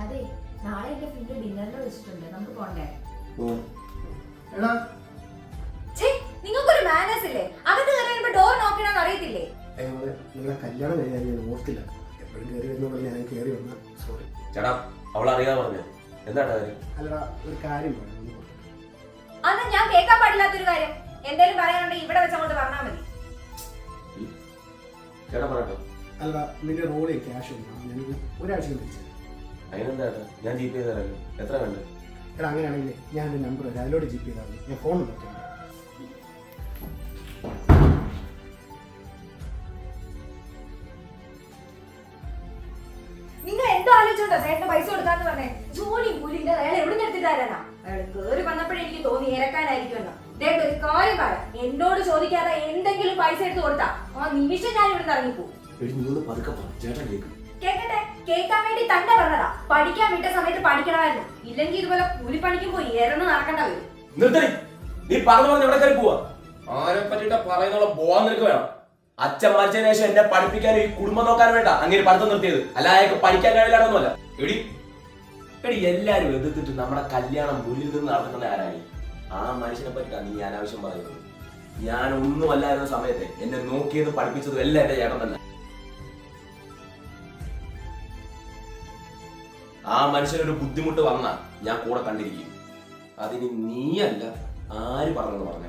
അതെ, നാളെ എന്റെ ഫ്രണ്ട് ഡിന്നറിന് വെച്ചിട്ടുണ്ട്, നമുക്ക് പോണ്ടേ? നിങ്ങൾക്കൊരു മാനേഴ്സ് ഇല്ലേ? അകത്ത് കയറി ഡോർ നോക്കണമെന്ന് അറിയത്തില്ലേ? നിങ്ങളെ കല്യാണം കഴിഞ്ഞാൽ ഞാൻ ഓർത്തില്ല. എപ്പോഴും കയറി വരുന്ന ഞാൻ കയറി വന്ന സോറി ചേട്ടാ. അവൾ അറിയാതെ പറഞ്ഞു. എന്താണ് കാര്യം? അല്ല, ഒരു കാര്യം പറയാം. അന്ന് ഞാൻ കേൾക്കാൻ പാടില്ലാത്തൊരു കാര്യം എന്തേലും പറയാനുണ്ടെങ്കിൽ ഇവിടെ വെച്ച് അങ്ങോട്ട് പറഞ്ഞാൽ മതി. ചേട്ടാ പറയട്ടോ. അല്ല, നിന്റെ റോളിൽ ക്യാഷ് ഉണ്ട്, ഞാനൊരു ഒരാഴ്ച തിരിച്ചു. അതിനെന്താ ചേട്ടാ, ഞാൻ ജി പേ ചെയ്തല്ലോ. എത്ര വേണ്ട? എടാ, അങ്ങനെയാണെങ്കിൽ ഞാൻ എൻ്റെ നമ്പർ വരാം, അതിലോട്ട് ജി പേ ചെയ്താൽ മതി. ഞാൻ ഫോൺ നോക്കാം. നിങ്ങൾ എന്തോ ആലോചിച്ചോണ്ടോ ചേട്ടന് പൈസ കൊടുക്കാന്ന് പറഞ്ഞേ? ജോലിയും കൂലിന്റെ അയാൾ എവിടെ നിന്ന് എടുത്തിട്ടാരാ? അയാൾ കേറി വന്നപ്പോഴേ എനിക്ക് തോന്നി ഇറക്കാനായിരിക്കുമെന്ന്. ദേട്ട് ഒരു കാര്യം പറയാം, എന്നോട് ചോദിക്കാതെ എന്തെങ്കിലും പൈസ എടുത്ത് കൊടുത്താ ആ നിമിഷം ഞാൻ ഇവിടെ നിന്ന് ഇറങ്ങിപ്പോ. കേക്കട്ടെ, കേൾക്കാൻ വേണ്ടി തന്നെ പറഞ്ഞതാ. പഠിക്കാൻ വിട്ട സമയത്ത് പഠിക്കണമായിരുന്നു, ഇല്ലെങ്കിൽ ഇതുപോലെ കൂലിപ്പണിക്കും പോയി ഏറെന്ന് നടക്കേണ്ട വരും. നീ പറഞ്ഞു എവിടെ കയറി പോവാ? ആരെ പറ്റിട്ട പറയുന്നുള്ള പോവാൻ നിനക്ക് വേണം. അച്ഛൻ മരിച്ചതിന് ശേഷം എന്നെ പഠിപ്പിക്കാനും ഈ കുടുംബം നോക്കാനും വേണ്ട അങ്ങനെ പഠിത്തം നിർത്തിയത്. അല്ല അയാൾക്ക് പഠിക്കാൻ കഴിയില്ലാതൊന്നുമല്ല. എടി എല്ലാരും എതിർത്തിട്ട് നമ്മുടെ കല്യാണം മുന്നിൽ നിന്ന് നടക്കുന്ന ആരായി? ആ മനുഷ്യനെ പറ്റിട്ടാണ് നീ അനാവശ്യം പറയുന്നത്. ഞാൻ ഒന്നും അല്ലായിരുന്ന സമയത്ത് എന്നെ നോക്കിയതും പഠിപ്പിച്ചതും എല്ലാം എന്റെ ചേട്ടൻ തന്നെ. ആ മനുഷ്യനൊരു ബുദ്ധിമുട്ട് വന്നാൽ ഞാൻ കൂടെ കണ്ടിരിക്കും. അതിന് നീയല്ല ആര് പറഞ്ഞെന്ന് പറഞ്ഞ